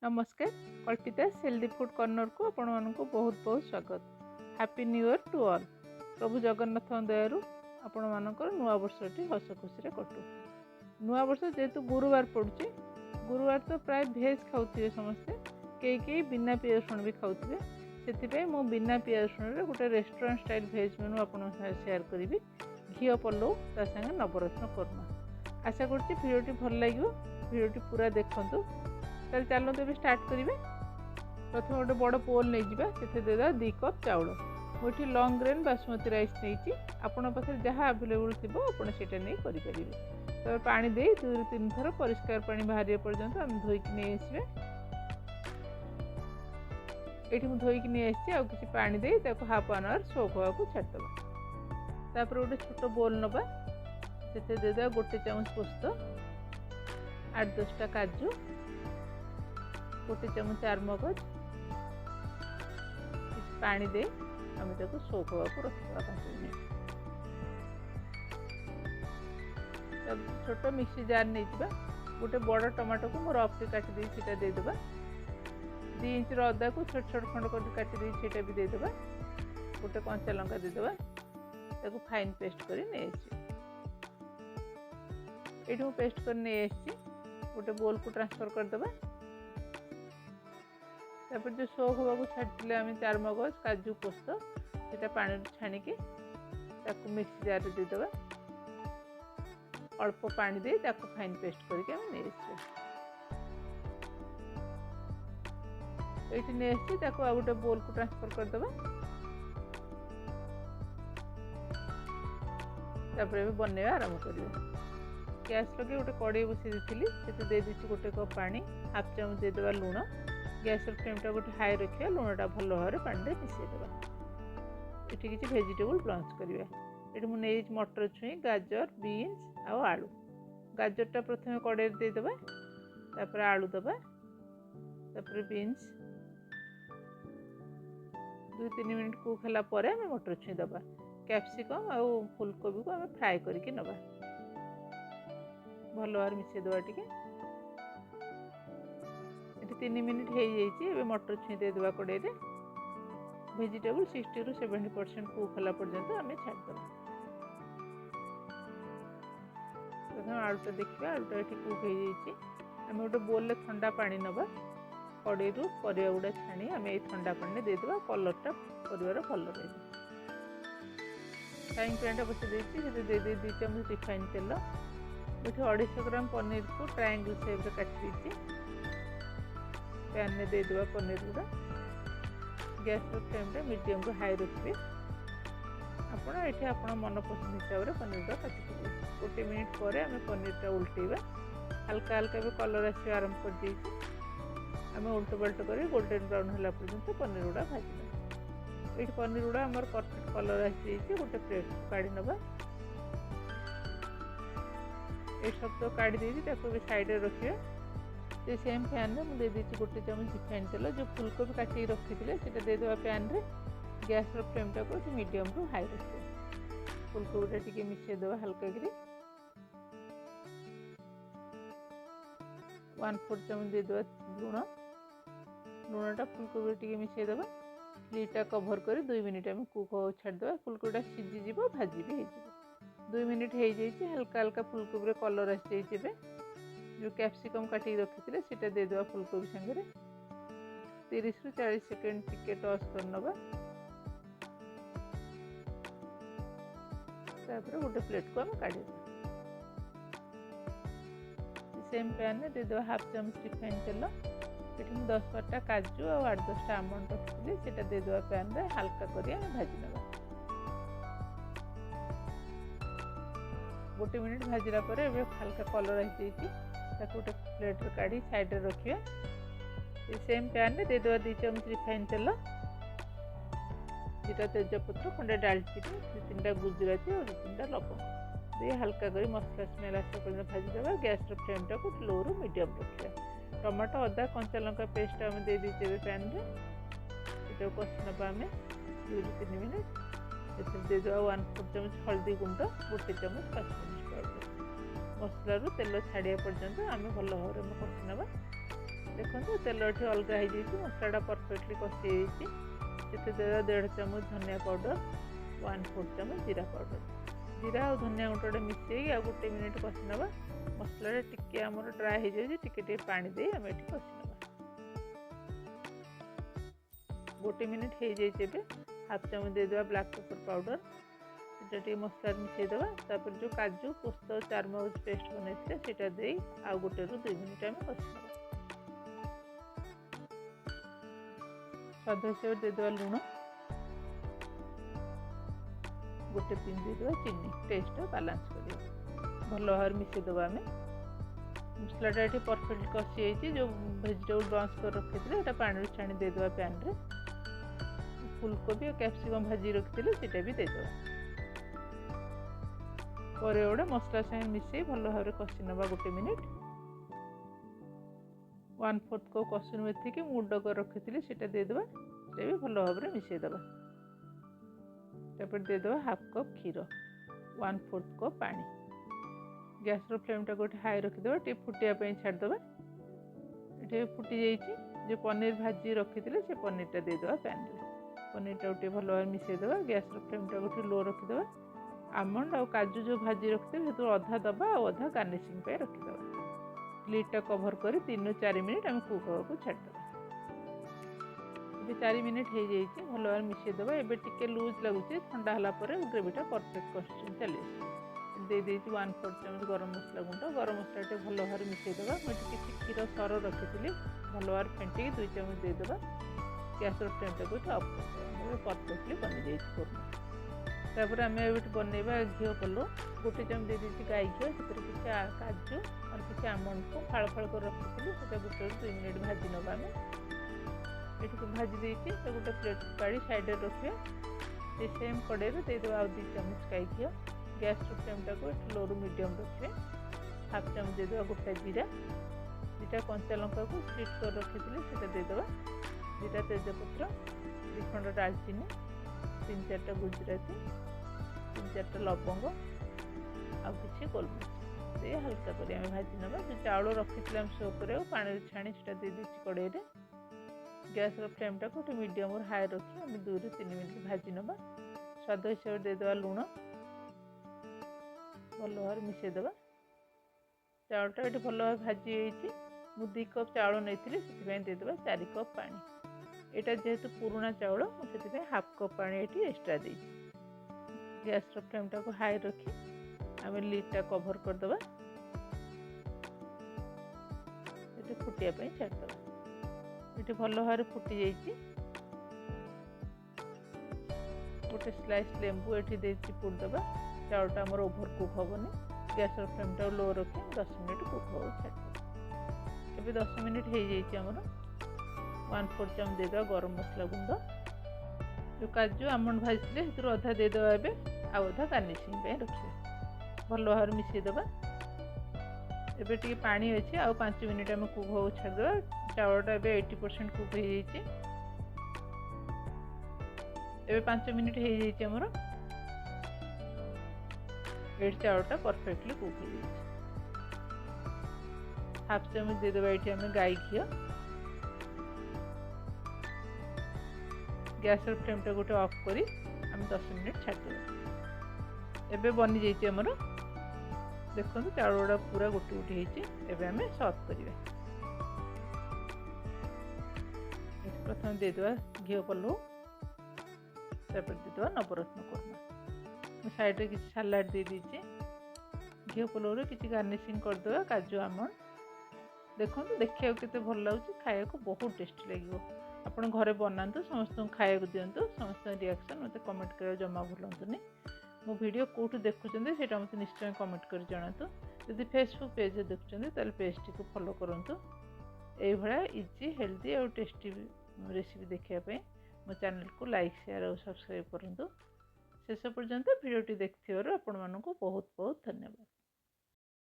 नमस्कार कल्पिता healthy food corner को आपण मानक बहुत बहुत स्वागत। Happy new year to all. प्रभु जगन्नाथ दयारू आपण मानकर नुआ वर्षटी हस खुशी कटू। नुआ वर्ष जेहेतु गुरुवार पड़ुचे, गुरुवार तो प्राय भेज खाऊे समस्ते, कई बिना पियाज रसुण भी खाऊे। से मु बिना पियाज रसुण गोटे रेस्टोरेंट स्टाइल भेज मेनू आपन शेयर करी। घी पलौ ता संगे नवरत्न कोरमा। आशा करछि भिडियोटी भल लगे, भिडियोटी पूरा देखंतु। चलो तो स्टार्ट करेंगे। प्रथम गोटे बड़ बोल नहीं जावा, से देदा 2 कप चाउल। मुझे लॉन्ग ग्रेन बासमती राइस नहीं आपण पाखे जहाँ आवेलेबल थी आपटा नहीं करेंगे। तो पानी दे 2-3 थर परिष्कार पानी बाहर पर्यंत आम धोईक नहीं आसवे। ये मुझे धोईक नहीं आसी आ कि पानी दे हाफ एन आवर सोक हवा को छाड़दे। तापर गोटे छोट बोल नवा, से देदा 1 चामच पोस्त, 8-10टा काजू, 1 चामच चारमगज, पानी दे आम सोक हवा को रखा 5 मिनट। छोट मिक्सी जार नहीं जावा, गोटे बड़ टमाटो को मोर रफ काटी दे देदेबा। 2 इंच अदा को छोट छोट खंड कर काटी दे भी देदेबा। गोटे कंचा लंका देदेबा, ताको फाइन पेस्ट कर नहीं आसी। ये पेस्ट कर नहीं आसी, गोटे बोल को ट्रांसफर करदेबा। तापर जो सोक हवा को छाड़ी आम चारमगज काजू पोस्त से पानी छाणिकी मिक्सी जार देदेबा। अल्प पानी दे फाइन पेस्ट करके नहीं आ गोटे बोल को ट्रांसफर करदेबा। तापर बनवा आरंभ कर। गैस लगे गोटे कड़े बसई दी, दे दीची 1 कप पानी, हाफ चामच देदेबा लुण। गैस फ्लेमटा गोटे हाई रखा, लुणटा भल भाव पानी मिसईदेवा। ये किसी भेजिटेबल ब्लंच करवा। ये मुझे मटर छुई, गाजर, बीन्स आउ आलू। गाजरटा प्रथम कड़े देदेबा, तापर आलू दबा, तापर बीन्स 2-3 मिनट कुक होला परे आम मटर छुई दबा। कैप्सिकम आउ फुलकोबी को आम फ्राए करके नबा। भल भाव मिसईदेवा। टिके 3 मिनट हो जाइए। मटर छुई देदेबा कड़े। भेजिटेबल 60-70% कुक होला पर्यंत आम छाड़देबा। प्रथम आलूटा देखिए, आलूटा ये कुक हो जाइए। आम गोटे बोल ठंडा पानी नवा, कड़े परिया गुड़ा छाणी आम ये ठंडा पानी देदेबा। कलरटा परिवार भल रही। फ्राइंग पैनटा बसई दे 2 चामच रिफाइन तेल। ये 250 ग्राम पनीर को ट्रायंगल शेप काटी पैन में देदेबा। पनीर गुड़ा gas flame medium to high रखिए। आपड़ ये आप मन पसंद हिसाब से पनीर गुड़ा काटिदेवे। 1 मिनट पर आम पनीरटा उल्टेबा। हल्का हल्का भी कलर आस आरंभ कर देइए। आम उल्ट पल्ट कर गोल्डन ब्राउन होला पर्यंत पनीर गुड़ा भाजी। ये पनीर गुड़ा आम परफेक्ट कलर आसी गोटे प्लेट को काढ़ी नवा। ये सब तो काढ़ी भी साइड रखिए। से सेम पैन में मुझे दे 1 चामच रिफाइन तेल। जो फुलकोबी काटी रखी थे देदेबा पैन रे। गैस फ्लेमटा को मीडियम टू हाई रखिए। फुलकोबीटा टिके मिसईदेवा हल्का करी। 1/4 चामच देदेबा लुण। लुणटा फुलकोबी टिके मिसईदेवा। लीटा कभर कर 2 मिनट आम कुक हो छाड़देवा। फुलकोबीटा सीझीज भाजी भी हो। 2 मिनट हो जाइए। हल्का हल्का फुलकोबी कलर आसी जाइए। जो कैप्सिकम काटी रखी थे देदेबा फुलकोबी संगे। 30-40 सेकेंड टिके टॉस कर नवा। तापर गोटे प्लेट को आम काढ़ी। सेम पैन में देदेबा हाफ चामच रिफाइन तेल। ये 10-12टा काजू और 8-10टा आमंड रखी से देदेबा पैन में हल्का कर भाजी नवा। 1 मिनट भाजला पर हल्का कलर आई गोटे प्लेट काढ़ी साइड रखिए। सेम पैन में देदेबा 2 चामच रिफाइन तेल, 2टा तेजपत्र, खंडे डालचीनी, 2-3टा गुजराती और 2-3टा लवंग दे हल्का कर मसला स्मेल आसा पर्यंत भाजीदेवा। गैस फ्लेमटा को लो रु मीडियम रखिए। टमाटो, अदा, कंचा लंका पेस्ट आम दे दीजिए पैन में। ये कषि नवा आम 2-3 मिनट। देदेबा 1/4 चामच हल्दी गुंड, 1 चामच काश्मीरी पाउडर। मसलू तेल छाड़ा पर्यंत आम भल भाव में कषि नवा। देखो तेल ये अलग हो मसलाटा परफेक्टली कषि से देवा 1.5 चामच धनिया पाउडर 1/4 चामच जीरा पाउडर जीरा और धनिया गुंडा मिसई आ 1 मिनिट कषि ना मसला टिके आमर ड्राए हो जाए टिके पानी दे आम ये कषि ना 1 मिनिट हो जाए 1/2 चामच देदेवा ब्लैक पेपर पाउडर से मसला मिसईदेवा तापर जो काजू पोस्त चारमगज पेस्ट बनई से दे आउ 1 ରୁ 2 मिनिट आम कषि ना स्वाद हिसाब से देदेवा लुण 1 पिंच देदेवा चीनी टेस्ट बालांस कर भल भाव मिसईदेवा आम मसलाटा ये परफेक्ट कषि जो भेजिटेबल ब्राउन्स कर रखी है पानी छाणी देदेवा पैन रे फुलकोबी और कैप्सिकम भाजी रखी से भी देदेवा पर गोटे मसला संगे मिसई भल भाव कषि नवा 1 मिनिट 1/4 कप कसूरी मेथी की मुड कर रखी से देदेवा से भी भल भाव मिसईदेवा देदेवा 1/2 कप क्षीर 1/4 कप पानी गैस फ्लेम टा गोटे हाई रखिदेवा टे फुटिया छाड़देवा ये फुटी जाइए जो पनीर भाजी रखी से पनीरटा देदेवा पैन रे पनीरटा गोटे भल भाव मिसईदेवा गैस फ्लेम टा गोटे लो रखिदेवा आमंड और काजू जो भाजी रखते से अधा दबा और अधा गार्निशिंग पे रखिदेवा लिडटा कभर कर 3 ରୁ 4 मिनिट आम कुक हाँ को छाड़देवा ये 4 मिनिट हो जाइए भल भाव मिसईदेवा एबे टिके लूज लगुच ठंडा है ग्रेवीटा परफेक्ट कन्सिस्टेंसी चली दे 1/4 चामच गरम मसला गुंड गरम मसला भल भाव मिसईदेवा मुझे किसी क्षीर सर रखी भल भाव फेंटिक 2 चामच देदेवा गैस फ्लेम टाक अफ कर परफेक्टली बनी जाइए तापर आम बनइबा घी पलो 1 चामच दे दी गाई घी से किसी काजू और किसी आमंड को फाड़ फाड़ कर रखी से 1 ରୁ 2 मिनिट भाजी नवा आम ये भाजी देती गोटे प्लेट काढ़ी साइड रखिए से सेम कड़े देदेवा आ 2 चामच गाई घी गैस फ्लेम टाक लो रू मीडियम रखिए 1/2 चामच देदेवा गोटा जीरा 2टा कंचा लंका को स्प्लिट कर रखी से देदेवा 2टा तेजपत्र 2 खंड दालचीनी 3-4टा गुजराती 3-4टा लवंग आ किसी गोलमरीच दे हल्का कर भाजी नवा जो चाउल रखी शो कर पानी छाणी से दे दीची कड़े गैस फ्लेम टाक गोटे मीडियम हाई रखी आम 2 ରୁ 3 मिनिट भाजी नवा स्वाद हिसाब से देदेवा लुण भल भाव मिसईदेवा चाउलटा ये भल भाव भाजी मुझे 2 कप चाउल नहीं से देदेवा 4 कप पानी यहाँ जेहेतु पुराना चाउल मुझे 1/2 कप पानी ये एक्सट्रा दे गैस फ्लेम टाक हाई रखी आम लिडटा कभर करदे फुटिया छाड़देवा ये भल भाव फुटी जाइए गोटे स्लाइस लेंबू ये देती पोड़देवा चाउलटा आमर ओभर कुक हेनी गैस फ्लेम टाक लो रखी 10 मिनिट कुक हो छाड़देवा ए 10 मिनिट हो जाइए आमर 1/4 चामच देदेवा गरम मसला गुंड जो काजू आमंड भाजी से अधा देदेवा एवं आउ अधा गार्निशिंग पे रखिए भल भाव मिसईदेवा एबे टिके पानी अच्छे आउ 5 मिनिट आम कुक हो छाड़देवा चाउलटा ए 80% कुक हो जाइए एबे 5 मिनिट हो जाइए आमर ये चाउलटा परफेक्टली कुक हो जाइए 1/2 चामच देदेवा ये आम गाई घी गैस फ्लेम टा गोटे ऑफ करी आम 10 मिनिट छाड़देवा एबे बनी जाइए आमर देखो चाउल गुड़ा पूरा गोटे गोटे होती आम सर्व करवा प्रथम देदेवा घी पलौ देदेवा नवरत्न कोरमा साइड किसी सालाड दे दीजिए घी पलौ किसी गार्निशिंग करदे काजू आमंड देखो देखा के भल लगे खाया बहुत टेस्टी लगे आपण घरे बनातु समस्त खाया दिंतु समस्त रिएक्शन मत कमेंट कर जमा भूलुनी मो वीडियो कौटू देखुं से मत निश्चय कमेंट कर जनातु यदि फेसबुक पेज देखुं तो पेज टी फॉलो करूँ ये इजी हेल्दी और टेस्टी रेसिपी देखापी मो चैनल को लाइक शेयर और सब्सक्राइब करूँ शेष पर्यंत वीडियोटी देखिथिबारु आपण मानकु बहुत बहुत धन्यवाद।